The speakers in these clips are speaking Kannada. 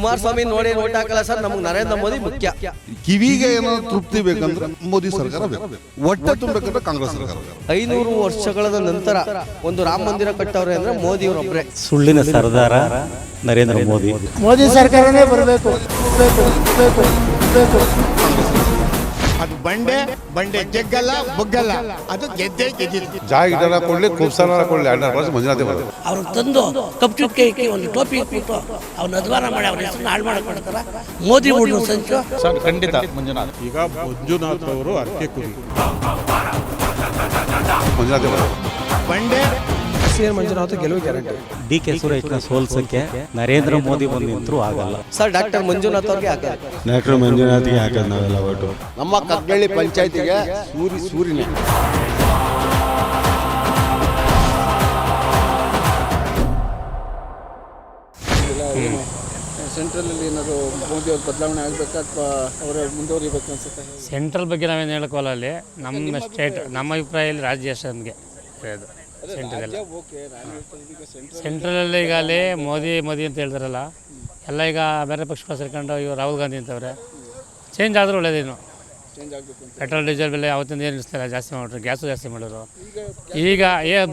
ಕುಮಾರಸ್ವಾಮಿ ನೋಡಿ ಓಟ್ ಹಾಕಲ್ಲ ಸರ್, ನಮ್ಗೆ ನರೇಂದ್ರ ಮೋದಿ ಮುಖ್ಯ. ಕಿವಿಗೆ ಏನೋ ತೃಪ್ತಿ ಬೇಕಂದ್ರೆ ಮೋದಿ ಸರ್ಕಾರ ಬೇಕು, ಹೊಟ್ಟೆ ತುಂಬಬೇಕಂದ್ರೆ ಕಾಂಗ್ರೆಸ್ ಸರ್ಕಾರ. 500 ವರ್ಷಗಳ ನಂತರ ಒಂದು ರಾಮ ಮಂದಿರ ಕಟ್ಟವ್ರೆ ಅಂದ್ರೆ ಮೋದಿ ಅವರೊಬ್ಬರೇ. ಸುಳ್ಳಿನ ಸರ್ದಾರ ನರೇಂದ್ರ ಮೋದಿ. ಮೋದಿ ಸರ್ಕಾರನೇ ಬರಬೇಕು. ಅದು ಬಂಡೆ ಜಗ್ಗಲ್ಲ ಬೊಗ್ಗಲ್ಲ, ಅದು ಗೆದ್ದೇ ಗೆದ್ದಿತ್ತು. ಜಾಗ ಜನ ಕೊಡ್ಲಿ, ಕುಬ್ಸಾನ ಕೊಡ್ಲಿ, 2 ವರ್ಷ ಮಂಜುನಾಥೆ ಬರೋದು. ಅವ್ರಿಗೆ ತಂದು ಕಪ್ ಚುಕ್ಕೆ ಒಂದು ಟೋಪಿ ಇಟ್ಬಿಟ್ಟು ಅವ್ನ ಅಧ್ವಾನ ಮಾಡಿ ಅವ್ರ ಹೆಸರನ್ನ ಹಾಳು ಮಾಡ್ಕೊಳ್ತಾರ. ಮೋದಿ ಊಟ ಸಂಚು ಸರ್ ಖಂಡಿತ ಮಂಜುನಾಥ್. ಈಗ ಮಂಜುನಾಥ್ ಅವರು ಅರ್ಕೆ ಕುರಿ ಮಂಜುನಾಥೆ ಬರೋದು. ಬಂಡೆ ಸಿಎಂ ಮಂಜುನಾಥ್ ಗೆಲುವು ಗ್ಯಾರಂಟಿ. ಡಿ.ಕೆ. ಸುರೇಶ್ನ ಸೋಲ್ಸಕ್ಕೆ ನರೇಂದ್ರ ಮೋದಿ ಬಂದು ನಿಂತರೂ ಆಗಲ್ಲ ಸರ್. ಡಾಕ್ಟರ್ ಮಂಜುನಾಥ್ ಅವ್ರಿಗೆ ಹಾಕ. ಡಾಕ್ಟರ್ ಮಂಜುನಾಥ್ಗೆ ಹಾಕೋದು ನಾವೆಲ್ಲ ಒಟ್ಟು. ನಮ್ಮ ಕಗ್ಗಳ್ಳಿ ಪಂಚಾಯತಿಗೆ ಸೂರಿನೇ. ಸೆಂಟ್ರಲ್ ಅಲ್ಲಿ ಏನಾದ್ರು ಮೋದಿ ಅವ್ರ ಬದಲಾವಣೆ ಆಗಬೇಕಾ ಅಥವಾ ಅವರ ಮುಂದುವರಿಬೇಕು ಅನ್ಸುತ್ತೆ? ಸೆಂಟ್ರಲ್ ಬಗ್ಗೆ ನಾವೇನು ಹೇಳೋಕ್ಕಲ್ಲ. ಅಲ್ಲಿ ನಮ್ಮ ಸ್ಟೇಟ್, ನಮ್ಮ ಅಭಿಪ್ರಾಯದಲ್ಲಿ ರಾಜ್ಯ ಅಷ್ಟೇ ನಮಗೆ ಅದು. ಸೆಂಟ್ರಲಲ್ಲಿ ಈಗ ಅಲ್ಲಿ ಮೋದಿ ಅಂತ ಹೇಳ್ತಾರಲ್ಲ, ಎಲ್ಲ ಈಗ ಬೇರೆ ಪಕ್ಷಗಳು ಸೇರ್ಕೊಂಡು ಇವರು ರಾಹುಲ್ ಗಾಂಧಿ ಅಂತವ್ರೆ. ಚೇಂಜ್ ಆದರೂ ಒಳ್ಳೇದೇನು. ಪೆಟ್ರೋಲ್ ಡೀಸೆಲ್ ಬೆಲೆ ಅವತ್ತಿಂದ ಏನು ಇರ್ತಿಲ್ಲ, ಜಾಸ್ತಿ ಮಾಡಿದ್ರು. ಗ್ಯಾಸು ಜಾಸ್ತಿ ಮಾಡಿದ್ರು. ಈಗ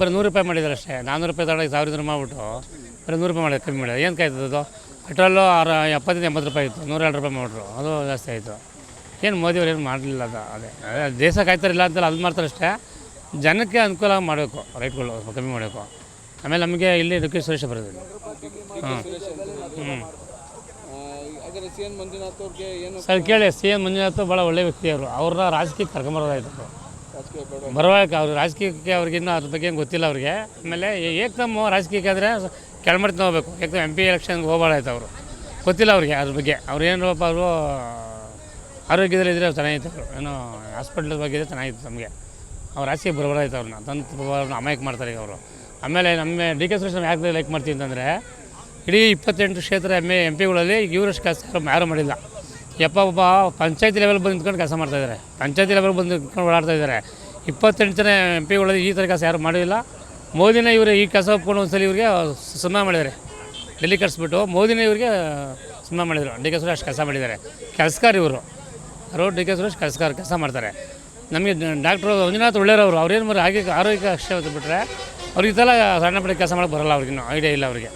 ಬರೀ 100 ರೂಪಾಯಿ ಮಾಡಿದ್ದಾರೆ ಅಷ್ಟೇ. 400 ರೂಪಾಯಿ ತಗೊಂಡು 1000 ಮಾಡಿಬಿಟ್ಟು ಬರೀ 100 ರೂಪಾಯಿ ಮಾಡಿದ್ರು, ಕಮ್ಮಿ ಮಾಡಿದ್ರು. ಏನು ಕಾಯ್ತದದು? ಪೆಟ್ರೋಲು 70-80 ರೂಪಾಯಿ ಇತ್ತು, 102 ರೂಪಾಯಿ ಮಾಡಿದ್ರು, ಅದು ಜಾಸ್ತಿ ಆಯಿತು. ಏನು ಮೋದಿಯವ್ರು ಏನು ಮಾಡಲಿಲ್ಲ. ಅದೇ ದೇಶ ಕಾಯ್ತಾರಿಲ್ಲ ಅಂತಲ್ಲ, ಅದು ಮಾಡ್ತಾರೆ ಅಷ್ಟೇ. ಜನಕ್ಕೆ ಅನುಕೂಲ ಮಾಡಬೇಕು, ರೈಟ್ಗಳು ಕಮ್ಮಿ ಮಾಡಬೇಕು. ಆಮೇಲೆ ನಮಗೆ ಇಲ್ಲಿ ಡಿ.ಕೆ. ಸುರೇಶ ಬರೋದಿಲ್ಲ. ಸರ್ ಕೇಳಿ, ಸಿ.ಎಂ ಮಂಜುನಾಥ್ ಭಾಳ ಒಳ್ಳೆ ವ್ಯಕ್ತಿ. ಅವ್ರನ್ನ ರಾಜಕೀಯಕ್ಕೆ ಕರ್ಕೊಂಬರೋದಾಯ್ತು. ಬರಬೇಕು ಅವ್ರು ರಾಜಕೀಯಕ್ಕೆ, ಅವ್ರಿಗಿನ್ನೂ ಅದ್ರ ಬಗ್ಗೆ ಏನು ಗೊತ್ತಿಲ್ಲ ಅವ್ರಿಗೆ. ಆಮೇಲೆ ಏಕದಮ್ ರಾಜಕೀಯಕ್ಕೆ ಆದರೆ ಕೆಳಮಟ್ಟಕ್ಕೆ ಹೋಗ್ಬೇಕು. ಏಕದಮ್ MP ಎಲೆಕ್ಷನ್ಗೆ ಹೋಗ್ಬಾರ್ದಾಯ್ತು. ಅವರು ಗೊತ್ತಿಲ್ಲ ಅವ್ರಿಗೆ ಅದ್ರ ಬಗ್ಗೆ. ಅವ್ರು ಏನಪ್ಪ, ಅವರು ಆರೋಗ್ಯದಲ್ಲಿ ಇದ್ದರೆ ಚೆನ್ನಾಗಿತ್ತು. ಅವರು ಏನೋ ಹಾಸ್ಪಿಟ್ಲ್ ಬಗ್ಗೆ ಇದ್ದರೆ ಚೆನ್ನಾಗಿತ್ತು. ನಮಗೆ ಅವ್ರು ರಾಜಕೀಯ ಬರಬಾರ್ದಾಯ್ತು. ಅವ್ರನ್ನ ತಂದು ಅಮಾಯಕ ಮಾಡ್ತಾರೆ ಈಗ ಅವರು. ಆಮೇಲೆ ನಮ್ಮ ಡಿ.ಕೆ. ಸುರೇಶ್ ಯಾಕೆ ಲೈಕ್ ಮಾಡ್ತೀವಿ ಅಂತಂದರೆ, ಇಡೀ 28 ಕ್ಷೇತ್ರ MP ಗಳಲ್ಲಿ ಇವರಷ್ಟು ಕೆಲಸ ಯಾರೂ ಮಾಡಿಲ್ಲ. ಒಬ್ಬ ಪಂಚಾಯತಿ ಲೆವೆಲ್ ಬಂದು ನಿಂತ್ಕೊಂಡು ಕೆಲಸ ಮಾಡ್ತಾಯಿದ್ದಾರೆ. ಪಂಚಾಯತಿ ಲೆವೆಲ್ ಬಂದು ನಿಂತ್ಕೊಂಡು ಓಡಾಡ್ತಾ ಇದ್ದಾರೆ. 28 ಜನ MP ಈ ಥರ ಕೆಲಸ ಯಾರೂ ಮಾಡಿಲ್ಲ. ಮೋದಿನೇ ಇವರು ಈ ಕೆಲಸ ಒಪ್ಕೊಂಡು ಒಂದ್ಸಲ ಇವ್ರಿಗೆ ಸನ್ಮಾನ ಮಾಡಿದ್ದಾರೆ. ಡೆಲ್ಲಿ ಕರ್ಸ್ಬಿಟ್ಟು ಮೋದಿನೇ ಇವ್ರಿಗೆ ಸನ್ಮಾನ ಮಾಡಿದರು. ಡಿ.ಕೆ. ಸುರೇಶ್ ಕೆಲಸ ಮಾಡಿದ್ದಾರೆ. ಕೆಲಸಗಾರ ಇವರು. ಡಿ.ಕೆ. ಸುರೇಶ್ ಕೆಲಸ ಮಾಡ್ತಾರೆ. ನಮಗೆ ಡಾಕ್ಟ್ರು ಮಂಜುನಾಥ್ ಒಳ್ಳೆಯವರು. ಅವ್ರೇನು ಮಾಡಿ ಆರೋಗ್ಯ ಅಷ್ಟೇ ಬಿಟ್ಟರೆ ಅವ್ರಿಗೆ ಈ ಥರ ಸಣ್ಣ ಪುಟ್ಟ ಕೆಲಸ ಮಾಡೋಕ್ಕೆ ಬರೋಲ್ಲ. ಅವ್ರಿಗಿನ್ನೂ ಐಡಿಯಾ ಇಲ್ಲ ಅವ್ರಿಗೆ.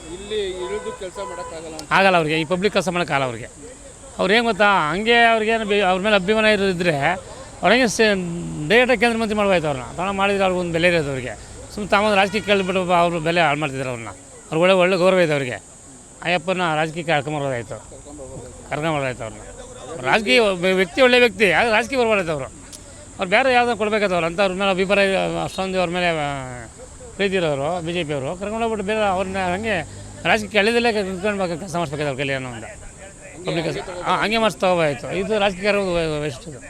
ಆಗಲ್ಲ ಅವ್ರಿಗೆ. ಈ ಪಬ್ಲಿಕ್ ಕೆಲಸ ಮಾಡೋಕ್ಕಾಗಲ್ಲ ಅವ್ರಿಗೆ. ಅವ್ರು ಏನು ಗೊತ್ತಾ, ಹಂಗೆ ಅವ್ರಿಗೇನು ಅವ್ರ ಮೇಲೆ ಅಭಿಮಾನ ಇದ್ದರೆ ಅವ್ರಿಗೆ ಡೈರೆಕ್ಟಾಗಿ ಕೇಂದ್ರ ಮಂತ್ರಿ ಮಾಡ್ಬೋಯ್ತು. ಅವ್ರನ್ನ ಮಾಡಿದ್ರೆ ಅವ್ರಿಗೆ ಒಂದು ಬೆಲೆ ಇರೋದು ಅವ್ರಿಗೆ. ಸುಮ್ಮನೆ ತಾಮಂದು ರಾಜಕೀಯಕ್ಕೆ ಕೇಳಿಬಿಟ್ಟು ಅವರು ಬೆಲೆ ಹಾಳು ಮಾಡ್ತಿದ್ದಾರೆ ಅವ್ರನ್ನ. ಅವ್ರಿಗೆ ಒಳ್ಳೆ ಗೌರವ ಇದೆ ಅವ್ರಿಗೆ. ಅಯ್ಯಪ್ಪನ ರಾಜಕೀಯಕ್ಕೆ ಕರ್ಕೊಂಬರೋದಾಯ್ತು ಅವ್ರನ್ನ. ರಾಜಕೀಯ ವ್ಯಕ್ತಿ ಒಳ್ಳೆ ವ್ಯಕ್ತಿ, ಆದರೆ ರಾಜಕೀಯ ಬರಬಾರ್ದಾಯ್ತು ಅವರು. ಅವ್ರು ಬೇರೆ ಯಾವುದೋ ಕೊಡಬೇಕಾಯ್ತವ್ರು ಅಂತ. ಅವ್ರ ಮೇಲೆ ಅಭಿಪ್ರಾಯ ಅಷ್ಟೊಂದು ಅವ್ರ ಮೇಲೆ ಪ್ರೀತಿ ಇರೋರು BJP ಅವರು ಕರ್ಕೊಂಡೋಗ್ಬಿಟ್ಟು ಬೇರೆ ಅವ್ರನ್ನ ಹಂಗೆ ರಾಜಕೀಯ ಎಳೆದಲ್ಲೇ ಕರ್ಕೊಂಡು ಕೆಲಸ ಮಾಡಿಸ್ಬೇಕಾಯ್ತು ಅವ್ರ ಕೈಲಿ. ಅನ್ನೋ ಒಂದು ಪಬ್ಲಿಕ್ ಹಂಗೆ ಮಾಡಿಸ್ತಾ ಹೋಗ್ತಾಯಿತ್ತು. ಇದು ರಾಜಕೀಯ ವೆಸ್ಟ್ ಇದು.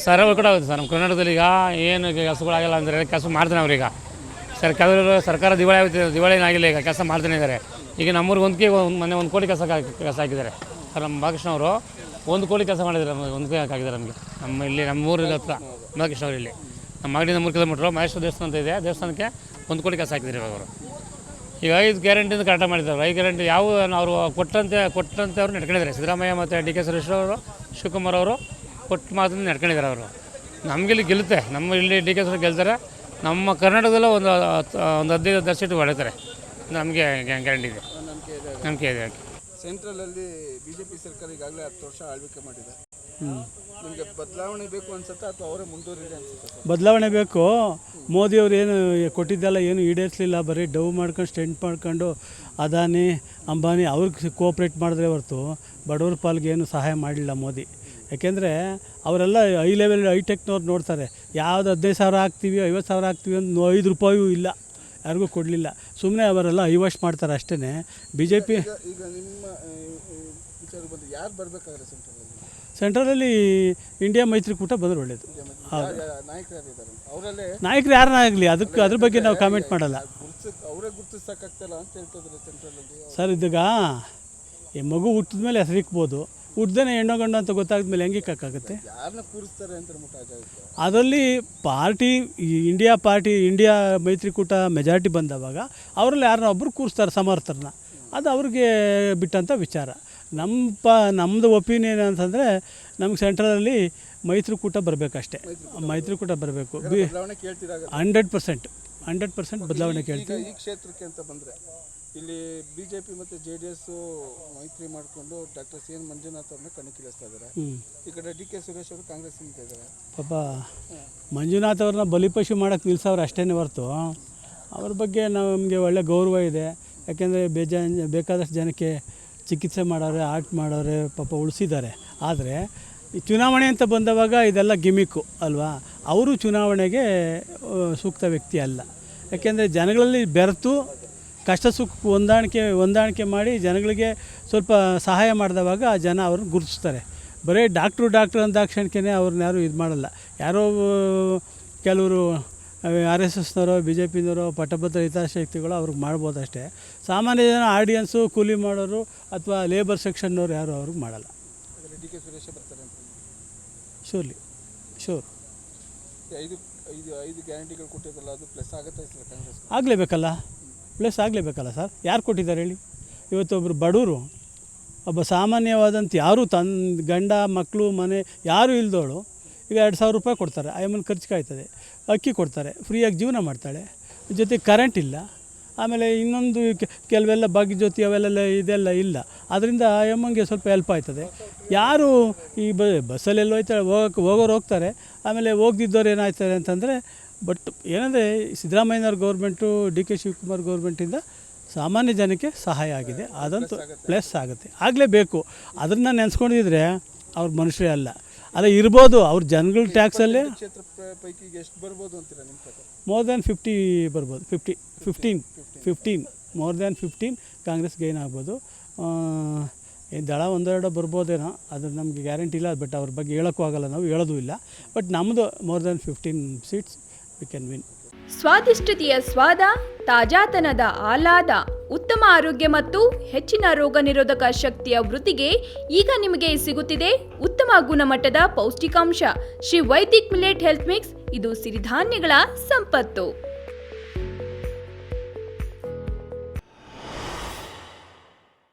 ಸರ್ ಕೂಡ ಆಗುತ್ತೆ ಸರ್. ನಮ್ಮ ಕರ್ನಾಟಕದಲ್ಲಿ ಈಗ ಏನು ಕೆಲಸಗಳಾಗಲ್ಲ ಅಂದರೆ ಕೆಲಸ ಮಾಡ್ತಾನೆ ಅವ್ರೀಗ. ಸರ್ಕಾರ ದಿವಾಳಿ ಆಗಿಲ್ಲ. ಈಗ ಕೆಲಸ ಮಾಡ್ತಾನೆ ಇದ್ದಾರೆ. ಈಗ ನಮ್ಮೂರಿಗೆ ಮೊನ್ನೆ 1 ಕೋಟಿ ಕೆಲಸ ಹಾಕಿದ್ದಾರೆ ಸರ್. ನಮ್ಮ ಬಾಲಕೃಷ್ಣ ಅವರು 1 ಕೋಟಿ ಕೆಲಸ ಮಾಡಿದ್ದಾರೆ. ನಮಗೆ 1 ಕೋಟಿ ಹಾಕಿದ್ದಾರೆ ನಮಗೆ. ನಮ್ಮ ಊರಿನ ಹತ್ರ ಬಾಲಕೃಷ್ಣ ಅವರು ಇಲ್ಲಿ ನಮ್ಮ ಮಗಡಿಂದ 3 ಕಿಲೋಮೀಟ್ರು ಮಹೇಶ್ವರ ದೇವಸ್ಥಾನ ಅಂತ ಇದೆ. ದೇವಸ್ಥಾನಕ್ಕೆ 1 ಕೋಟಿ ಕೆಲಸ ಹಾಕಿದ್ದಾರೆ ಇವಾಗ ಅವರು. ಈಗ 5 ಗ್ಯಾರಂಟಿಯಿಂದ ಕರೆಕ್ಟಾಗಿ ಮಾಡಿದ್ದಾರೆ. 5 ಗ್ಯಾರಂಟಿ ಯಾವ ಅವರು ಕೊಟ್ಟಂತೆ ಅವ್ರು ನಡ್ಕೊಂಡಿದ್ದಾರೆ. ಸಿದ್ದರಾಮಯ್ಯ ಮತ್ತು ಡಿ.ಕೆ. ಸುರೇಶ್ ಅವರು, ಶಿವಕುಮಾರ್ ಅವರು ಕೊಟ್ಟು ಮಾತನ್ನು ನಡ್ಕೊಂಡಿದ್ದಾರೆ ಅವರು. ನಮಗಿಲ್ಲಿ ಗೆಲ್ಲುತ್ತೆ. ನಮ್ಮ ಇಲ್ಲಿ ಡಿ.ಕೆ. ಸುರೇಶ್ ಗೆಲ್ತಾರೆ. ನಮ್ಮ ಕರ್ನಾಟಕದಲ್ಲೂ ಒಂದು 15 ಸೀಟು ಹೊಡಿತಾರೆ. ನಮಗೆ ಗ್ಯಾರಂಟಿ ಇದೆ, ನಂಬಿಕೆ ಇದೆ. ಸೆಂಟ್ರಲಲ್ಲಿ BJP ಸರ್ಕಾರ ಈಗಾಗಲೇ 10 ವರ್ಷ ಆಳ್ವಿಕೆ ಮಾಡಿದೆ. ನಿಮಗೆ ಬದಲಾವಣೆ ಬೇಕು ಅನ್ಸುತ್ತಾ ಅಥವಾ ಅವರೇ ಮುಂದುವರಿದೆ ಅನ್ಸುತ್ತೆ? ಬದಲಾವಣೆ ಬೇಕು. ಮೋದಿಯವರು ಏನು ಕೊಟ್ಟಿದ್ದೆಲ್ಲ ಏನು ಈಡೇರಿಸಲಿಲ್ಲ. ಬರೀ ಡವ್ ಮಾಡ್ಕೊಂಡು ಸ್ಟೆಂಟ್ ಮಾಡ್ಕೊಂಡು ಅದಾನಿ ಅಂಬಾನಿ ಅವ್ರಿಗೆ ಕೋಆಪ್ರೇಟ್ ಮಾಡಿದ್ರೆ ಹೊರತು ಬಡವ್ರ ಪಾಲ್ಗೆ ಏನು ಸಹಾಯ ಮಾಡಲಿಲ್ಲ ಮೋದಿ. ಯಾಕೆಂದರೆ ಅವರೆಲ್ಲ ಹೈ ಲೆವೆಲ್ ಹೈಟೆಕ್ನವ್ರು ನೋಡ್ತಾರೆ. ಯಾವುದು 15,000 ಹಾಕ್ತೀವಿ, 50,000 ಹಾಕ್ತೀವಿ ಅಂತ 5 ರೂಪಾಯೂ ಇಲ್ಲ, ಯಾರಿಗೂ ಕೊಡಲಿಲ್ಲ. ಸುಮ್ಮನೆ ಅವರೆಲ್ಲ ಐವಾಶ್ ಮಾಡ್ತಾರೆ ಅಷ್ಟೇ. BJP ಈಗ ನಿಮ್ಮ ವಿಚಾರ ಬಂದು ಯಾರು ಬರಬೇಕಾದ್ರೆ ಸೆಂಟ್ರಲಲ್ಲಿ ಇಂಡಿಯಾ ಮೈತ್ರಿಕೂಟ ಬಂದರೆ ಒಳ್ಳೆಯದು. ನಾಯಕರು ಯಾರನ್ನ ಆಗಲಿ ಅದ್ರ ಬಗ್ಗೆ ನಾವು ಕಾಮೆಂಟ್ ಮಾಡಲ್ಲ. ಅವರೇ ಗುರುತಿಸಕ್ಕಾಗ್ತಿಲ್ಲ ಅಂತ ಹೇಳ್ತಿದ್ದಾರೆ ಸೆಂಟ್ರಲಲ್ಲಿ. ಸರ್, ಇದಾಗ ಈ ಮಗು ಹುಟ್ಟಿದ ಮೇಲೆ ಹೆಸರಿಕ್ಬೋದು, ಉಡ್ದನೆ ಹೆಣ್ಣು ಗಂಡು ಅಂತ ಗೊತ್ತಾದ್ಮೇಲೆ ಹೆಂಗೆ ಕಕ್ಕಾಗುತ್ತೆ? ಯಾರನ್ನ ಕೂರಿಸ್ತಾರೆ ಅಂತ ಮುಟ್ಟಾಜಾಗುತ್ತೆ. ಅದರಲ್ಲಿ ಪಾರ್ಟಿ ಇಂಡಿಯಾ ಮೈತ್ರಿಕೂಟ ಮೆಜಾರಿಟಿ ಬಂದವಾಗ ಅವರಲ್ಲಿ ಯಾರನ್ನ ಒಬ್ಬರು ಕೂರಿಸ್ತಾರೆ ಸಮರ್ಥರನ್ನ, ಅದು ಅವ್ರಿಗೆ ಬಿಟ್ಟಂಥ ವಿಚಾರ. ನಮ್ಮದು ಒಪಿನಿಯನ್ ಅಂತಂದರೆ ನಮ್ಗೆ ಸೆಂಟ್ರಲಲ್ಲಿ ಮೈತ್ರಿಕೂಟ ಬರಬೇಕಷ್ಟೇ, ಮೈತ್ರಿಕೂಟ ಬರಬೇಕು. 100% ಬದಲಾವಣೆ ಕೇಳ್ತೀವಿ. ಈ ಕ್ಷೇತ್ರಕ್ಕೆ ಅಂತ ಬಂದರೆ ಇಲ್ಲಿ ಬಿಜೆಪಿ ಮತ್ತು JDS ಮೈತ್ರಿ ಮಾಡಿಕೊಂಡು ಡಾಕ್ಟರ್ CN ಮಂಜುನಾಥ್ ಅವ್ರನ್ನ ಕಣಕ್ಕಿಳಿಸ್ತಾ ಇದ್ದಾರೆ. ಈ ಕಡೆ DK ಸುರೇಶ್ ಅವರು ಕಾಂಗ್ರೆಸ್ ಇದ್ದಾರೆ. ಪಾಪ ಮಂಜುನಾಥ್ ಅವ್ರನ್ನ ಬಲಿಪಶು ಮಾಡೋಕ್ಕೆ ನಿಲ್ಸವ್ರು ಅಷ್ಟೇ ಹೊರತು ಅವ್ರ ಬಗ್ಗೆ ನಮಗೆ ಒಳ್ಳೆ ಗೌರವ ಇದೆ. ಯಾಕೆಂದರೆ ಬೇಕಾದಷ್ಟು ಜನಕ್ಕೆ ಚಿಕಿತ್ಸೆ ಮಾಡೋರೆ, ಆರ್ಟ್ ಮಾಡೋರೆ, ಪಾಪ ಉಳಿಸಿದ್ದಾರೆ. ಆದರೆ ಈ ಚುನಾವಣೆ ಅಂತ ಬಂದವಾಗ ಇದೆಲ್ಲ ಗಿಮಿಕ್ಕು ಅಲ್ವಾ? ಅವರು ಚುನಾವಣೆಗೆ ಸೂಕ್ತ ವ್ಯಕ್ತಿ ಅಲ್ಲ. ಯಾಕೆಂದರೆ ಜನಗಳಲ್ಲಿ ಬೆರೆತು ಕಷ್ಟ ಸುಖ ಹೊಂದಾಣಿಕೆ ಮಾಡಿ ಜನಗಳಿಗೆ ಸ್ವಲ್ಪ ಸಹಾಯ ಮಾಡಿದವಾಗ ಆ ಜನ ಅವ್ರನ್ನ ಗುರುತಿಸ್ತಾರೆ. ಬರೀ ಡಾಕ್ಟ್ರು ಅಂದಾಕ್ಷಣಕ್ಕೆ ಅವ್ರನ್ನ ಯಾರು ಇದು ಮಾಡಲ್ಲ. ಯಾರೋ ಕೆಲವರು RSSನವರೋ BJPನವರೋ ಪಟ್ಟಭದ್ರ ಹಿತಾಸಕ್ತಿಗಳು ಅವ್ರಿಗೆ ಮಾಡ್ಬೋದು ಅಷ್ಟೇ. ಸಾಮಾನ್ಯ ಜನ ಆಡಿಯನ್ಸು, ಕೂಲಿ ಮಾಡೋರು ಅಥವಾ ಲೇಬರ್ ಸೆಕ್ಷನ್ನವ್ರು ಯಾರು ಅವ್ರಿಗೆ ಮಾಡಲ್ಲ. DK ಸುರೇಶ್ ಬರ್ತಾರೆ ಅಂತ ಶೂರ್. 5 ಗ್ಯಾರಂಟಿಗಳು ಕೊಟ್ಟಿದ್ದಲ್ಲ, ಅದು ಪ್ಲಸ್ ಆಗುತ್ತೆ ಸರ್ ಕಾಂಗ್ರೆಸ್? ಆಗಲೇಬೇಕಲ್ಲ ಸರ್. ಯಾರು ಕೊಟ್ಟಿದ್ದಾರೆ ಹೇಳಿ? ಇವತ್ತೊಬ್ಬರು ಬಡವರು, ಒಬ್ಬ ಸಾಮಾನ್ಯವಾದಂಥ ಯಾರು ತನ್ನ ಗಂಡ ಮಕ್ಕಳು ಮನೆ ಯಾರೂ ಇಲ್ದೋಳು ಈಗ 2,000 ರೂಪಾಯಿ ಕೊಡ್ತಾರೆ, ಆಯಮ್ಮನ ಖರ್ಚಿಗೆ ಆಯ್ತದೆ. ಅಕ್ಕಿ ಕೊಡ್ತಾರೆ, ಫ್ರೀಯಾಗಿ ಜೀವನ ಮಾಡ್ತಾಳೆ, ಜೊತೆ ಕರೆಂಟ್ ಇಲ್ಲ. ಆಮೇಲೆ ಇನ್ನೊಂದು ಕೆಲವೆಲ್ಲ ಭಾಗ್ಯಜ್ಯೋತಿ ಅವೆಲ್ಲ ಇದೆಲ್ಲ ಇಲ್ಲ. ಅದರಿಂದ ಆಯಮ್ಮಂಗೆ ಸ್ವಲ್ಪ ಹೆಲ್ಪ್ ಆಯ್ತದೆ. ಯಾರು ಈ ಬಸ್ಸಲ್ಲೆಲ್ಲ ಹೋಯ್ತಾಳೆ, ಹೋಗೋರು ಹೋಗ್ತಾರೆ. ಆಮೇಲೆ ಹೋಗ್ದಿದ್ದವ್ರು ಏನಾಯ್ತಾರೆ ಅಂತಂದರೆ, ಬಟ್ ಏನಂದರೆ ಸಿದ್ದರಾಮಯ್ಯನವ್ರ ಗೌರ್ಮೆಂಟು, DK ಶಿವಕುಮಾರ್ ಗೌರ್ಮೆಂಟಿಂದ ಸಾಮಾನ್ಯ ಜನಕ್ಕೆ ಸಹಾಯ ಆಗಿದೆ. ಅದಂತೂ ಪ್ಲಸ್ ಆಗುತ್ತೆ, ಆಗಲೇಬೇಕು. ಅದನ್ನು ನೆನೆಸ್ಕೊಂಡಿದ್ರೆ ಅವ್ರ ಮನುಷ್ಯರೇ ಅಲ್ಲ ಇರ್ಬೋದು. ಅವ್ರ ಜನಗಳ ಟ್ಯಾಕ್ಸಲ್ಲೇ ಕ್ಷೇತ್ರ ಪೈಕಿ ಎಷ್ಟು ಬರ್ಬೋದು ಅಂತೀರಾ ನಿಮ್ಮ ಪ್ರಕಾರ? ಮೋರ್ ದ್ಯಾನ್ 50 ಬರ್ಬೋದು. 15 ಮೋರ್ ದ್ಯಾನ್ 15 ಕಾಂಗ್ರೆಸ್ ಗೈನ್ ಆಗ್ಬೋದು. ದಳ ಒಂದೆರಡು ಬರ್ಬೋದೇನೋ, ಅದು ನಮಗೆ ಗ್ಯಾರಂಟಿ ಇಲ್ಲ. ಬಟ್ ಅವ್ರ ಬಗ್ಗೆ ಹೇಳೋಕ್ಕೂ ಆಗಲ್ಲ, ನಾವು ಹೇಳೋದು ಇಲ್ಲ. ಬಟ್ ನಮ್ಮದು more than 15 seats we can win. ಸ್ವಾದಿಷ್ಟತೆಯ ಸ್ವಾದ, ತಾಜಾತನದ ಆಹ್ಲಾದ, ಉತ್ತಮ ಆರೋಗ್ಯ ಮತ್ತು ಹೆಚ್ಚಿನ ರೋಗ ನಿರೋಧಕ ಶಕ್ತಿಯ ವೃದ್ಧಿಗೆ ಈಗ ನಿಮಗೆ ಸಿಗುತ್ತಿದೆ ಉತ್ತಮ ಗುಣಮಟ್ಟದ ಪೌಷ್ಟಿಕಾಂಶ Shri Vaidik millet health mix. ಇದು ಸಿರಿಧಾನ್ಯಗಳ ಸಂಪತ್ತು.